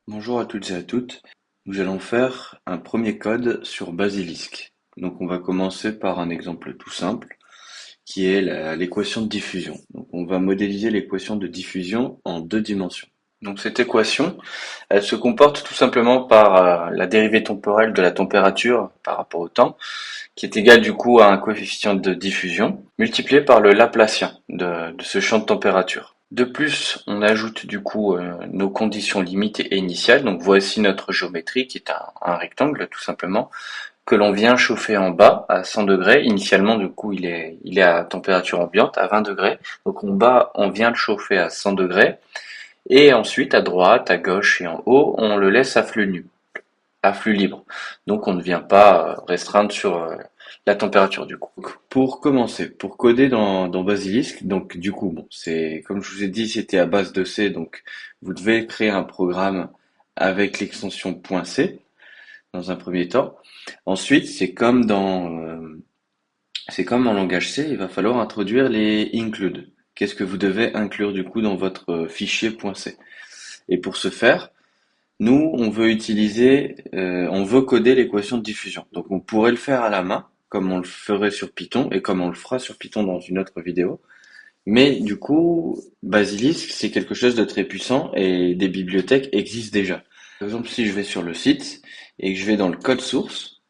Bonjour à toutes et à toutes. Nous allons faire un premier code sur Basilisk. Donc on va commencer par un exemple tout simple qui est l'équation de diffusion. Donc on va modéliser l'équation de diffusion en deux dimensions. Donc cette équation, elle se comporte tout simplement par la dérivée temporelle de la température par rapport au temps, qui est égale du coup à un coefficient de diffusion, multiplié par le Laplacien de ce champ de température. De plus, on ajoute du coup nos conditions limites et initiales. Donc voici notre géométrie qui est un rectangle tout simplement que l'on vient chauffer en bas à 100 degrés. Initialement du coup il est à température ambiante à 20 degrés. Donc en bas on vient le chauffer à 100 degrés et ensuite à droite, à gauche et en haut on le laisse à flux libre. Donc on ne vient pas restreindre sur la température du coup. Pour commencer, pour coder dans Basilisk, donc du coup, bon, c'est comme je vous ai dit, c'était à base de C, donc vous devez créer un programme avec l'extension .c dans un premier temps. Ensuite, c'est comme en langage C, il va falloir introduire les include. Qu'est-ce que vous devez inclure du coup dans votre fichier .c? Et pour ce faire, nous, on veut coder l'équation de diffusion. Donc, on pourrait le faire à la main, comme on le ferait sur Python et comme on le fera sur Python dans une autre vidéo. Mais du coup, Basilisk, c'est quelque chose de très puissant et des bibliothèques existent déjà. Par exemple, si je vais sur le site et que je vais dans le code source,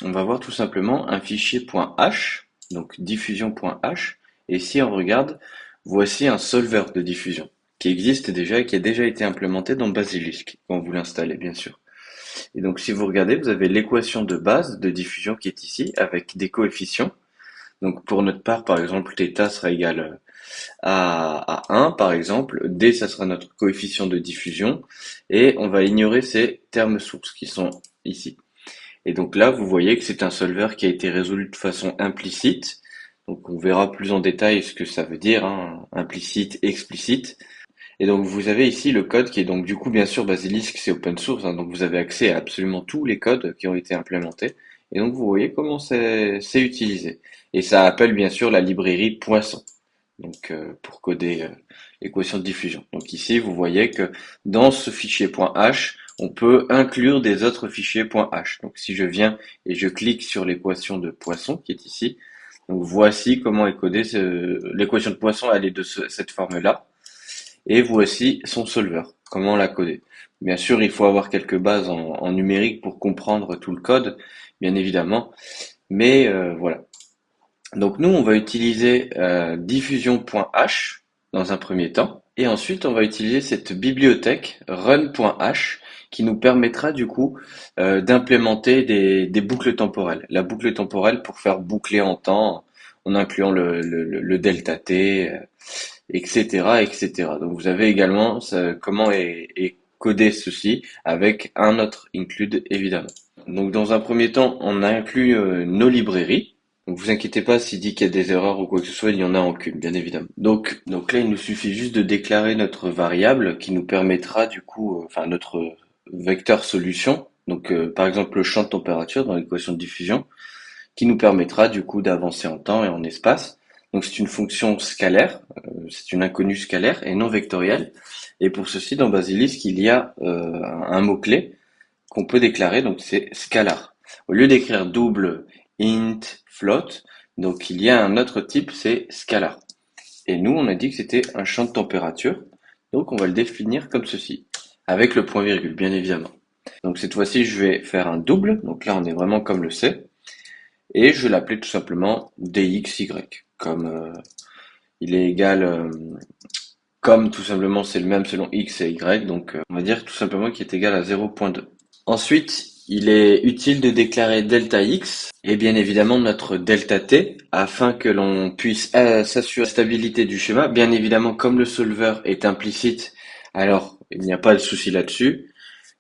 on va voir tout simplement un fichier .h, donc diffusion.h. Et si on regarde, voici un solver de diffusion qui existe déjà et qui a déjà été implémenté dans Basilisk quand vous l'installez, bien sûr. Et donc, si vous regardez, vous avez l'équation de base de diffusion qui est ici avec des coefficients. Donc, pour notre part, par exemple, θ sera égal à 1, par exemple. D, ça sera notre coefficient de diffusion. Et on va ignorer ces termes sources qui sont ici. Et donc là, vous voyez que c'est un solver qui a été résolu de façon implicite. Donc, on verra plus en détail ce que ça veut dire, hein, implicite, explicite. Et donc vous avez ici le code qui est donc du coup bien sûr Basilisk, c'est open source, hein, donc vous avez accès à absolument tous les codes qui ont été implémentés. Et donc vous voyez comment c'est utilisé. Et ça appelle bien sûr la librairie Poisson, donc pour coder l'équation de diffusion. Donc ici vous voyez que dans ce fichier .h, on peut inclure des autres fichiers .h. Donc si je viens et je clique sur l'équation de Poisson qui est ici, donc voici comment est codée l'équation de Poisson, elle est de cette forme-là. Et voici son solver, comment la coder. Bien sûr, il faut avoir quelques bases en numérique pour comprendre tout le code, bien évidemment. Mais voilà. Donc nous, on va utiliser diffusion.h dans un premier temps. Et ensuite, on va utiliser cette bibliothèque run.h qui nous permettra du coup d'implémenter des boucles temporelles. La boucle temporelle pour faire boucler en temps en incluant le delta t, etc., etc. Donc vous avez également comment est codé ceci avec un autre include évidemment. Donc dans un premier temps, on inclut nos librairies. Donc vous inquiétez pas s'il dit qu'il y a des erreurs ou quoi que ce soit, il y en a aucune, bien évidemment. Donc là, il nous suffit juste de déclarer notre variable qui nous permettra du coup, enfin notre vecteur solution. Donc par exemple le champ de température dans l'équation de diffusion qui nous permettra du coup d'avancer en temps et en espace. Donc c'est une fonction scalaire, c'est une inconnue scalaire et non vectorielle. Et pour ceci, dans Basilisk, il y a un mot-clé qu'on peut déclarer, donc c'est scalar. Au lieu d'écrire double, int, float, donc il y a un autre type, c'est scalar. Et nous, on a dit que c'était un champ de température, donc on va le définir comme ceci, avec le point virgule, bien évidemment. Donc cette fois-ci, je vais faire un double, donc là on est vraiment comme le C, et je vais l'appeler tout simplement dxy, comme il est égal, comme tout simplement c'est le même selon x et y, donc on va dire tout simplement qu'il est égal à 0.2. Ensuite, il est utile de déclarer delta x et bien évidemment notre delta t afin que l'on puisse s'assurer la stabilité du schéma. Bien évidemment, comme le solver est implicite, alors il n'y a pas de souci là-dessus,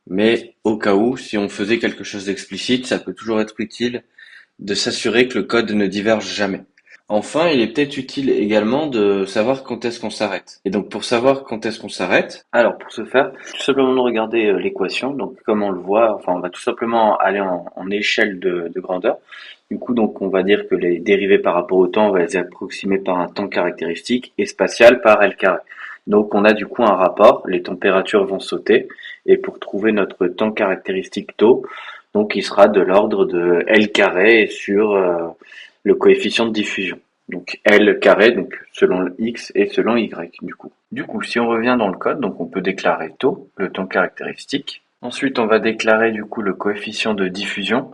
mais au cas où, si on faisait quelque chose d'explicite, ça peut toujours être utile de s'assurer que le code ne diverge jamais. Enfin, il est peut-être utile également de savoir quand est-ce qu'on s'arrête. Et donc pour savoir quand est-ce qu'on s'arrête, alors pour ce faire, tout simplement de regarder l'équation. Donc comme on le voit, enfin on va tout simplement aller en échelle de grandeur. Du coup, donc on va dire que les dérivées par rapport au temps, on va les approximer par un temps caractéristique et spatial par L carré. Donc on a du coup un rapport, les températures vont sauter Et pour trouver notre temps caractéristique taux, donc il sera de l'ordre de L carré sur le coefficient de diffusion. Donc L carré, donc selon X et selon Y du coup. Du coup, si on revient dans le code, donc on peut déclarer taux, le temps caractéristique. Ensuite, on va déclarer du coup le coefficient de diffusion.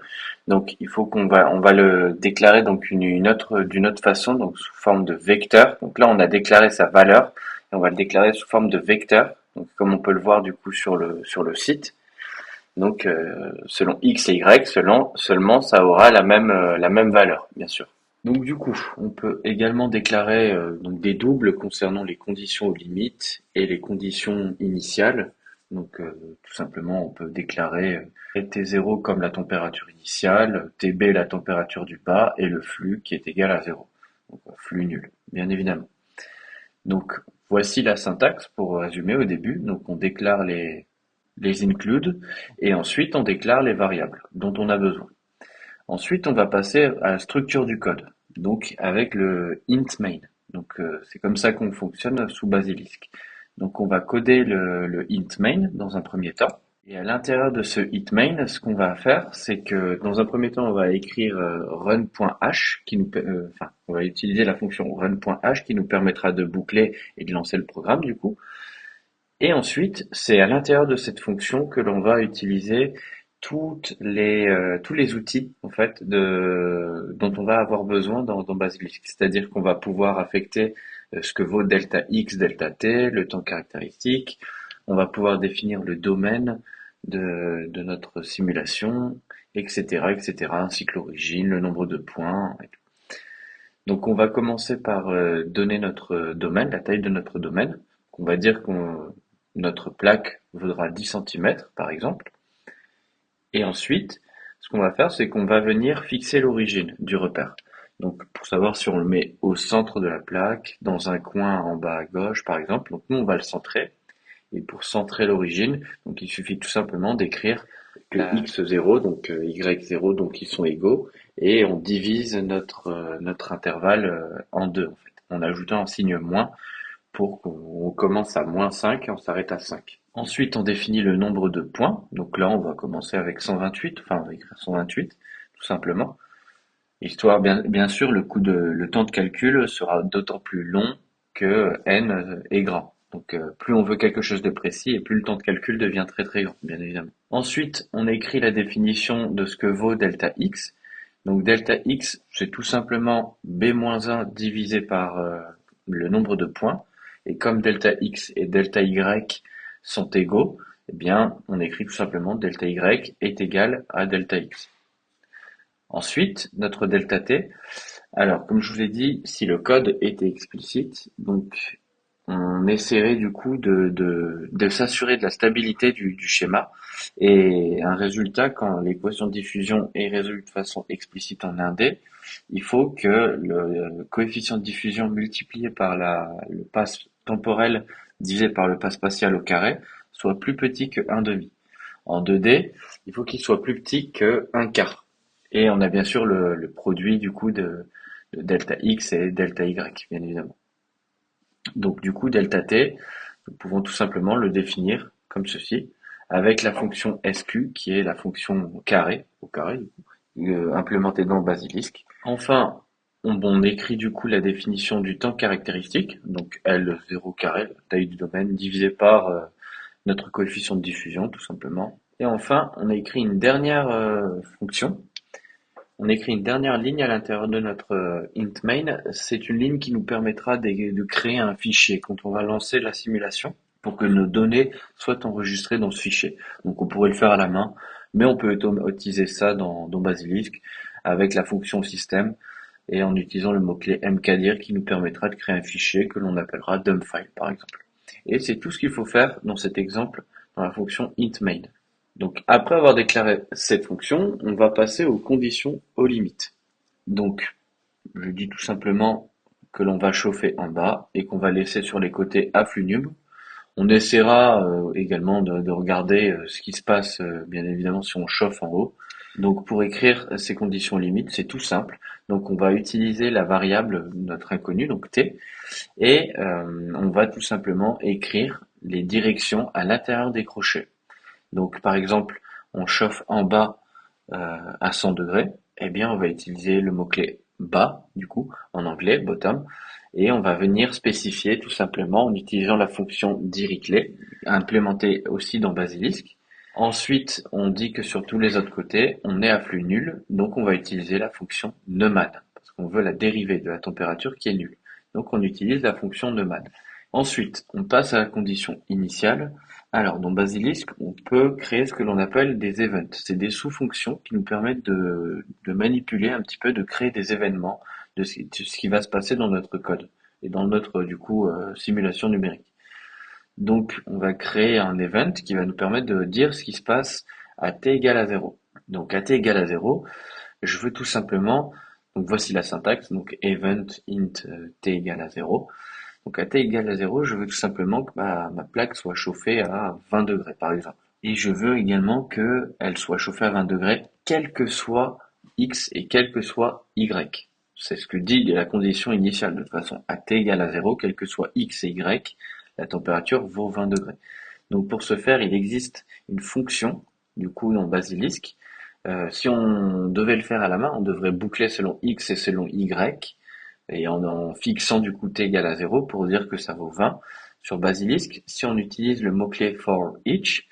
Donc il faut on va le déclarer donc d'une autre façon, donc sous forme de vecteur. Donc là, on a déclaré sa valeur et on va le déclarer sous forme de vecteur. Donc comme on peut le voir du coup sur le site. Donc selon x et y, seulement ça aura la même valeur, bien sûr. Donc du coup, on peut également déclarer donc des doubles concernant les conditions aux limites et les conditions initiales. Donc tout simplement, on peut déclarer T0 comme la température initiale, TB la température du bas et le flux qui est égal à 0. Donc flux nul, bien évidemment. Donc voici la syntaxe pour résumer au début. Donc on déclare les include et ensuite on déclare les variables dont on a besoin. Ensuite, on va passer à la structure du code, donc avec le int main. Donc c'est comme ça qu'on fonctionne sous Basilisk. Donc on va coder le int main dans un premier temps. Et à l'intérieur de ce int main, ce qu'on va faire, c'est que dans un premier temps, on va écrire run.h enfin, on va utiliser la fonction run.h qui nous permettra de boucler et de lancer le programme du coup. Et ensuite, c'est à l'intérieur de cette fonction que l'on va utiliser tous les outils en fait dont on va avoir besoin dans Basilisk. C'est-à-dire qu'on va pouvoir affecter ce que vaut delta x, delta t, le temps caractéristique. On va pouvoir définir le domaine de notre simulation, etc., etc., ainsi que l'origine, le nombre de points. Et tout. Donc on va commencer par donner notre domaine, la taille de notre domaine. On va dire qu'on notre plaque vaudra 10 centimètres, par exemple. Et ensuite, ce qu'on va faire, c'est qu'on va venir fixer l'origine du repère. Donc pour savoir si on le met au centre de la plaque, dans un coin en bas à gauche, par exemple. Donc nous, on va le centrer. Et pour centrer l'origine, donc il suffit tout simplement d'écrire que x0, donc y0, donc ils sont égaux, et on divise notre intervalle en deux, en fait, en ajoutant un signe moins pour qu'on commence à -5 et on s'arrête à 5. Ensuite, on définit le nombre de points. Donc là, on va commencer avec 128, enfin on va écrire 128, tout simplement. Histoire, bien sûr, le temps de calcul sera d'autant plus long que n est grand. Donc plus on veut quelque chose de précis et plus le temps de calcul devient très très grand, bien évidemment. Ensuite, on écrit la définition de ce que vaut delta x. Donc delta x, c'est tout simplement b-1 divisé par le nombre de points. Et comme delta x et delta y sont égaux, eh bien, on écrit tout simplement delta y est égal à delta x. Ensuite, notre delta t. Alors, comme je vous l'ai dit, si le code était explicite, donc on essaierait du coup de s'assurer de la stabilité du schéma et un résultat quand l'équation de diffusion est résolue de façon explicite en indé, il faut que le coefficient de diffusion multiplié par le passe temporel divisé par le passe spatial au carré soit plus petit que 1/2. En 2D, il faut qu'il soit plus petit que 1/4. Et on a bien sûr le produit du coup de delta x et delta y, bien évidemment. Donc du coup, delta t, nous pouvons tout simplement le définir comme ceci, avec la fonction sq, qui est la fonction carré, au carré, implémentée dans Basilisk. Enfin, on écrit du coup la définition du temps caractéristique, donc L0 carré, taille du domaine, divisé par notre coefficient de diffusion, tout simplement. Et enfin, on a écrit une dernière fonction. On écrit une dernière ligne à l'intérieur de notre int main. C'est une ligne qui nous permettra de créer un fichier quand on va lancer la simulation pour que nos données soient enregistrées dans ce fichier. Donc on pourrait le faire à la main, mais on peut automatiser ça dans Basilisk avec la fonction système et en utilisant le mot-clé mkdir qui nous permettra de créer un fichier que l'on appellera dumpfile par exemple. Et c'est tout ce qu'il faut faire dans cet exemple dans la fonction int main. Donc après avoir déclaré cette fonction, on va passer aux conditions aux limites. Donc je dis tout simplement que l'on va chauffer en bas et qu'on va laisser sur les côtés à flux num. On essaiera également de regarder ce qui se passe bien évidemment si on chauffe en haut. Donc pour écrire ces conditions limites, c'est tout simple. Donc on va utiliser la variable notre inconnu, donc t, et on va tout simplement écrire les directions à l'intérieur des crochets. Donc par exemple, on chauffe en bas à 100 degrés, eh bien on va utiliser le mot-clé bas, du coup, en anglais, bottom, et on va venir spécifier tout simplement en utilisant la fonction directly, implémentée aussi dans Basilisk. Ensuite, on dit que sur tous les autres côtés, on est à flux nul, donc on va utiliser la fonction nomad, parce qu'on veut la dérivée de la température qui est nulle. Donc on utilise la fonction nomad. Ensuite, on passe à la condition initiale. Alors, dans Basilisk, on peut créer ce que l'on appelle des events. C'est des sous-fonctions qui nous permettent de manipuler un petit peu, de créer des événements de ce qui va se passer dans notre code et dans notre, du coup, simulation numérique. Donc, on va créer un event qui va nous permettre de dire ce qui se passe à t égale à 0. Donc, à t égale à 0, je veux tout simplement, donc voici la syntaxe, donc event int t égale à 0. Donc à t égale à 0, je veux tout simplement que ma plaque soit chauffée à 20 degrés, par exemple. Et je veux également qu'elle soit chauffée à 20 degrés, quel que soit x et quel que soit y. C'est ce que dit la condition initiale. De toute façon, à t égale à 0, quel que soit x et y, la température vaut 20 degrés. Donc pour ce faire, il existe une fonction, du coup, dans Basilisk. Si on devait le faire à la main, on devrait boucler selon x et selon y, et en fixant du coup t égale à 0 pour dire que ça vaut 20. Sur Basilisk, si on utilise le mot-clé for each,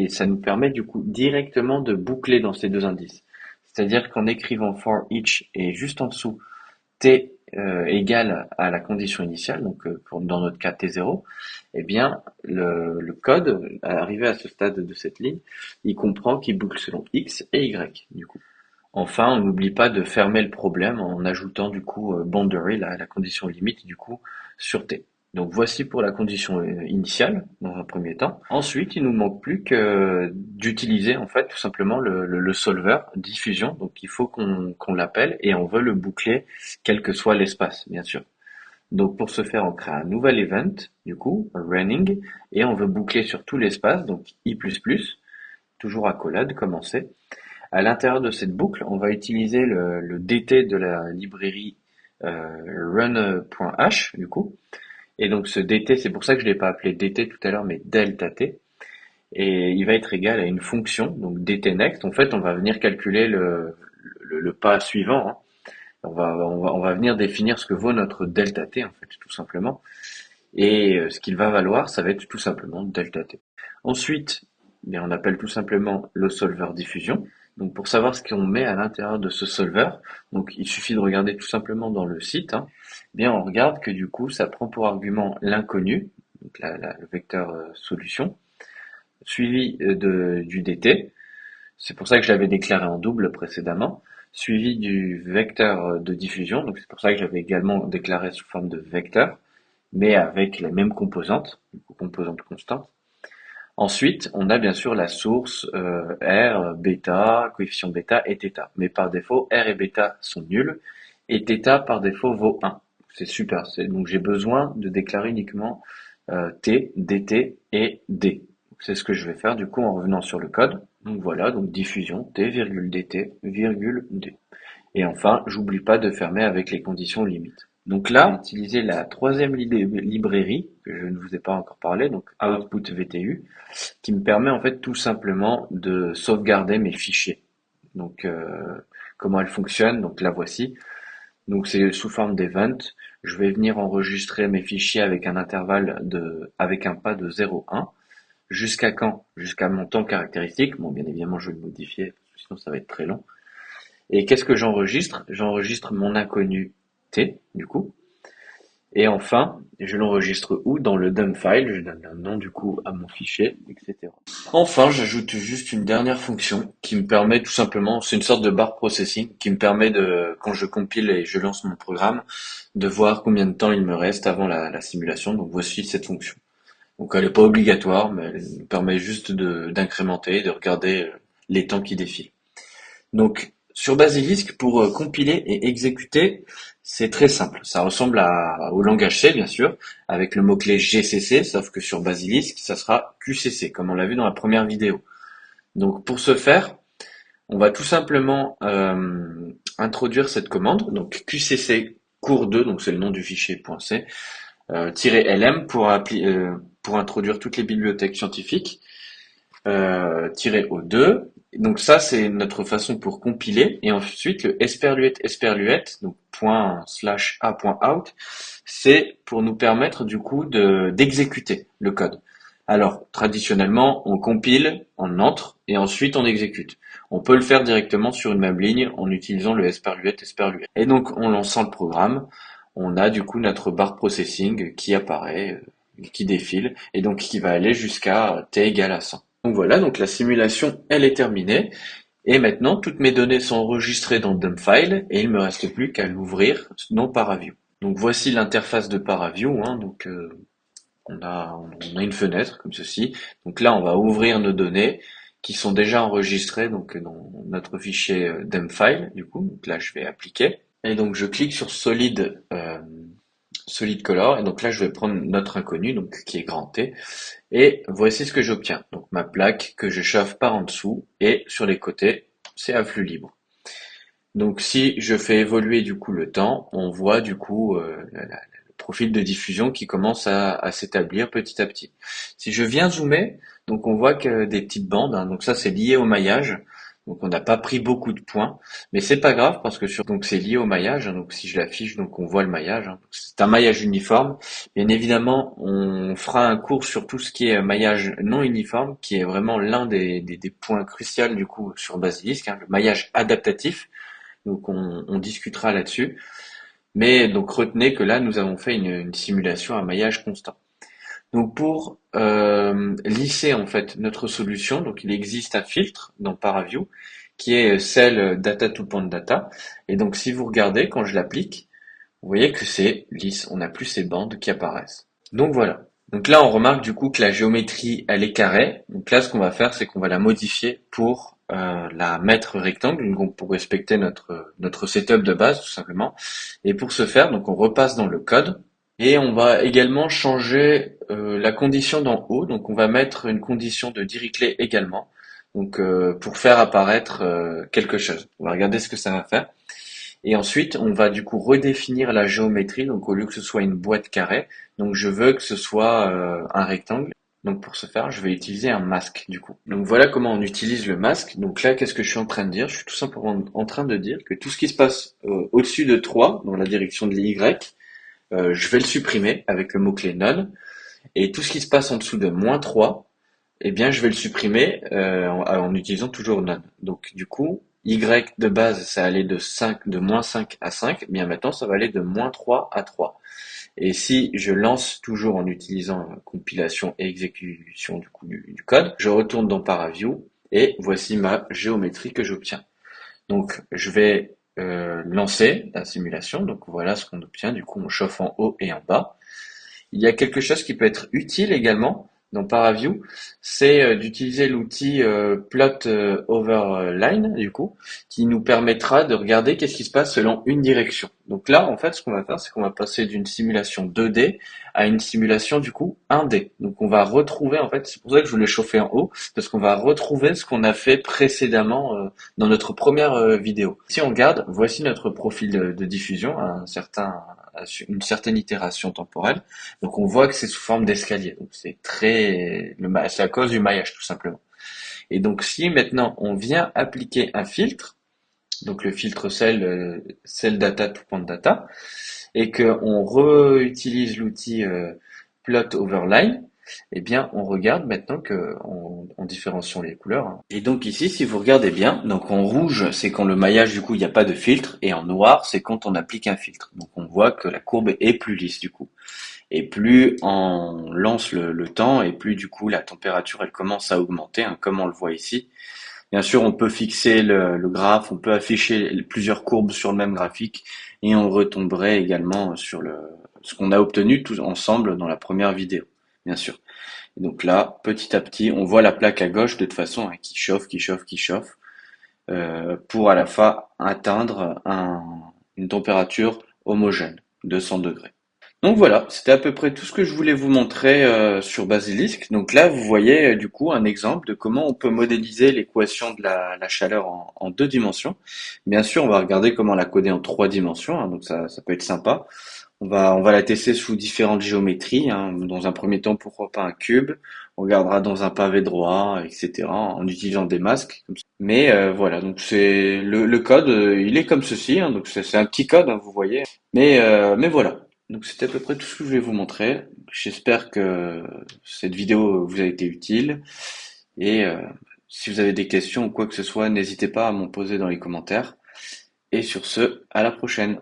ça nous permet du coup directement de boucler dans ces deux indices. C'est-à-dire qu'en écrivant for each et juste en dessous t égale à la condition initiale, donc dans notre cas t0, eh bien le code, arrivé à ce stade de cette ligne, il comprend qu'il boucle selon x et y du coup. Enfin, on n'oublie pas de fermer le problème en ajoutant du coup boundary, la condition limite du coup sur t. Donc voici pour la condition initiale dans un premier temps. Ensuite, il nous manque plus que d'utiliser en fait tout simplement le solver diffusion. Donc il faut qu'on l'appelle et on veut le boucler quel que soit l'espace, bien sûr. Donc pour ce faire, on crée un nouvel event, du coup, running, et on veut boucler sur tout l'espace, donc i++, toujours accolade, commencer. À l'intérieur de cette boucle, on va utiliser le DT de la librairie run.h du coup. Et donc ce DT, c'est pour ça que je l'ai pas appelé DT tout à l'heure, mais delta t. Et il va être égal à une fonction, donc DT next. En fait, on va venir calculer le pas suivant, hein. On va venir définir ce que vaut notre delta t, en fait, tout simplement. Et ce qu'il va valoir, ça va être tout simplement delta t. Ensuite, bien, on appelle tout simplement le solver diffusion. Donc pour savoir ce qu'on met à l'intérieur de ce solver, donc il suffit de regarder tout simplement dans le site, hein. Bien on regarde que du coup ça prend pour argument l'inconnu, donc le vecteur solution, suivi du dt. C'est pour ça que je l'avais déclaré en double précédemment, suivi du vecteur de diffusion, donc c'est pour ça que j'avais également déclaré sous forme de vecteur, mais avec les mêmes composantes, du coup composantes constantes. Ensuite, on a bien sûr la source R, bêta, coefficient bêta et θ. Mais par défaut, R et bêta sont nuls et θ par défaut vaut 1. C'est super. Donc j'ai besoin de déclarer uniquement T, dt et D. C'est ce que je vais faire du coup en revenant sur le code. Donc voilà, donc diffusion T, dt, D. Et enfin, j'oublie pas de fermer avec les conditions limites. Donc là, utiliser la troisième librairie, que je ne vous ai pas encore parlé, donc Output VTU, qui me permet en fait tout simplement de sauvegarder mes fichiers. Donc comment elle fonctionne, donc la voici. Donc c'est sous forme d'event. Je vais venir enregistrer mes fichiers avec un intervalle avec un pas de 0,1. Jusqu'à quand? Jusqu'à mon temps caractéristique. Bon, bien évidemment, je vais le modifier, sinon ça va être très long. Et qu'est-ce que j'enregistre? J'enregistre mon inconnu T, du coup. Et enfin, je l'enregistre où? Dans le dump file, je donne un nom du coup à mon fichier, etc. Enfin, j'ajoute juste une dernière fonction qui me permet tout simplement, c'est une sorte de bar processing qui me permet de, quand je compile et je lance mon programme, de voir combien de temps il me reste avant la simulation. Donc voici cette fonction. Donc elle n'est pas obligatoire, mais elle me permet juste d'incrémenter, de regarder les temps qui défilent. Donc sur Basilisk, pour compiler et exécuter, c'est très simple. Ça ressemble au langage C, bien sûr, avec le mot-clé GCC, sauf que sur Basilisk, ça sera QCC, comme on l'a vu dans la première vidéo. Donc pour ce faire, on va tout simplement introduire cette commande, donc QCC cours 2, donc c'est le nom du fichier .c, -lm pour introduire toutes les bibliothèques scientifiques. O2. Donc ça, c'est notre façon pour compiler. Et ensuite, le esperluette, donc ./a.out, c'est pour nous permettre du coup d'exécuter le code. Alors, traditionnellement, on compile, on entre, et ensuite on exécute. On peut le faire directement sur une même ligne en utilisant le esperluette. Et donc, en lançant le programme, on a du coup notre barre processing qui apparaît, qui défile, et donc qui va aller jusqu'à t égale à 100. Donc voilà, donc la simulation, elle est terminée. Et maintenant, toutes mes données sont enregistrées dans Dumpfile et il me reste plus qu'à l'ouvrir dans Paraview. Donc voici l'interface de Paraview. Donc on a une fenêtre comme ceci. Donc là, on va ouvrir nos données qui sont déjà enregistrées donc dans notre fichier Dumpfile. Du coup, donc là, je vais appliquer. Et donc je clique sur Solid Color. Et donc là, je vais prendre notre inconnu, donc qui est grand T. Et voici ce que j'obtiens. Donc ma plaque que je chauffe par en dessous et sur les côtés, c'est à flux libre. Donc si je fais évoluer du coup le temps, on voit du coup le profil de diffusion qui commence à s'établir petit à petit. Si je viens zoomer, donc on voit que des petites bandes, donc ça c'est lié au maillage. Donc on n'a pas pris beaucoup de points, mais c'est pas grave parce que donc c'est lié au maillage. Donc si je l'affiche, donc on voit le maillage. C'est un maillage uniforme. Bien évidemment, on fera un cours sur tout ce qui est maillage non uniforme, qui est vraiment l'un des points cruciaux du coup sur Basilisk, le maillage adaptatif. Donc on discutera là-dessus. Mais donc retenez que là, nous avons fait une simulation à maillage constant. Donc pour lisser en fait notre solution, donc il existe un filtre dans Paraview qui est cell data to point data. Et donc si vous regardez, quand je l'applique, vous voyez que c'est lisse, on n'a plus ces bandes qui apparaissent. Donc voilà. Donc là, on remarque du coup que la géométrie, elle est carrée. Donc là, ce qu'on va faire, c'est qu'on va la modifier pour la mettre rectangle, donc pour respecter notre setup de base, tout simplement. Et pour ce faire, donc on repasse dans le code. Et on va également changer la condition d'en haut. Donc on va mettre une condition de Dirichlet également. Donc pour faire apparaître quelque chose. On va regarder ce que ça va faire. Et ensuite, on va du coup redéfinir la géométrie. Donc au lieu que ce soit une boîte carrée, donc je veux que ce soit un rectangle. Donc pour ce faire, je vais utiliser un masque du coup. Donc voilà comment on utilise le masque. Donc là, qu'est-ce que je suis en train de dire? Je suis tout simplement en train de dire que tout ce qui se passe au-dessus de 3, dans la direction de l'Y, je vais le supprimer avec le mot-clé none. Et tout ce qui se passe en dessous de -3, eh bien, je vais le supprimer en utilisant toujours none. Donc, du coup, y de base, ça allait de -5 à 5. Eh bien, maintenant, ça va aller de -3 à 3. Et si je lance toujours en utilisant compilation et exécution du coup du code, je retourne dans Paraview et voici ma géométrie que j'obtiens. Donc, je vais lancer la simulation. Donc, voilà ce qu'on obtient. Du coup, on chauffe en haut et en bas. Il y a quelque chose qui peut être utile également dans Paraview, c'est d'utiliser l'outil Plot over Line, du coup, qui nous permettra de regarder qu'est-ce qui se passe selon une direction. Donc là, en fait, ce qu'on va faire, c'est qu'on va passer d'une simulation 2D à une simulation, du coup, 1D. Donc on va retrouver, en fait, c'est pour ça que je voulais chauffer en haut, parce qu'on va retrouver ce qu'on a fait précédemment dans notre première vidéo. Si on regarde, voici notre profil de diffusion, une certaine itération temporelle. Donc on voit que c'est sous forme d'escalier. Donc c'est à cause du maillage tout simplement. Et donc si maintenant on vient appliquer un filtre, donc le filtre cell data to point data, et qu'on réutilise l'outil plot over line, eh bien on regarde maintenant que en différenciant les couleurs. Et donc ici, si vous regardez bien, donc en rouge, c'est quand le maillage du coup il n'y a pas de filtre, et en noir, c'est quand on applique un filtre. Donc on voit que la courbe est plus lisse du coup. Et plus on lance le temps, et plus du coup la température elle commence à augmenter, comme on le voit ici. Bien sûr, on peut fixer le graphe, on peut afficher plusieurs courbes sur le même graphique, et on retomberait également sur ce qu'on a obtenu tous ensemble dans la première vidéo, bien sûr. Et donc là, petit à petit, on voit la plaque à gauche de toute façon qui chauffe, pour à la fin atteindre une température homogène de 100 degrés. Donc voilà, c'était à peu près tout ce que je voulais vous montrer sur Basilisk. Donc là, vous voyez du coup un exemple de comment on peut modéliser l'équation de la chaleur en deux dimensions. Bien sûr, on va regarder comment la coder en trois dimensions, hein, donc ça peut être sympa. On va la tester sous différentes géométries, hein. Dans un premier temps, pourquoi pas un cube. On regardera dans un pavé droit, etc. en utilisant des masques. Mais voilà, donc c'est le code, il est comme ceci, hein, donc c'est un petit code, hein, vous voyez. Mais voilà. Donc c'était à peu près tout ce que je voulais vous montrer. J'espère que cette vidéo vous a été utile. Et si vous avez des questions ou quoi que ce soit, n'hésitez pas à m'en poser dans les commentaires. Et sur ce, à la prochaine.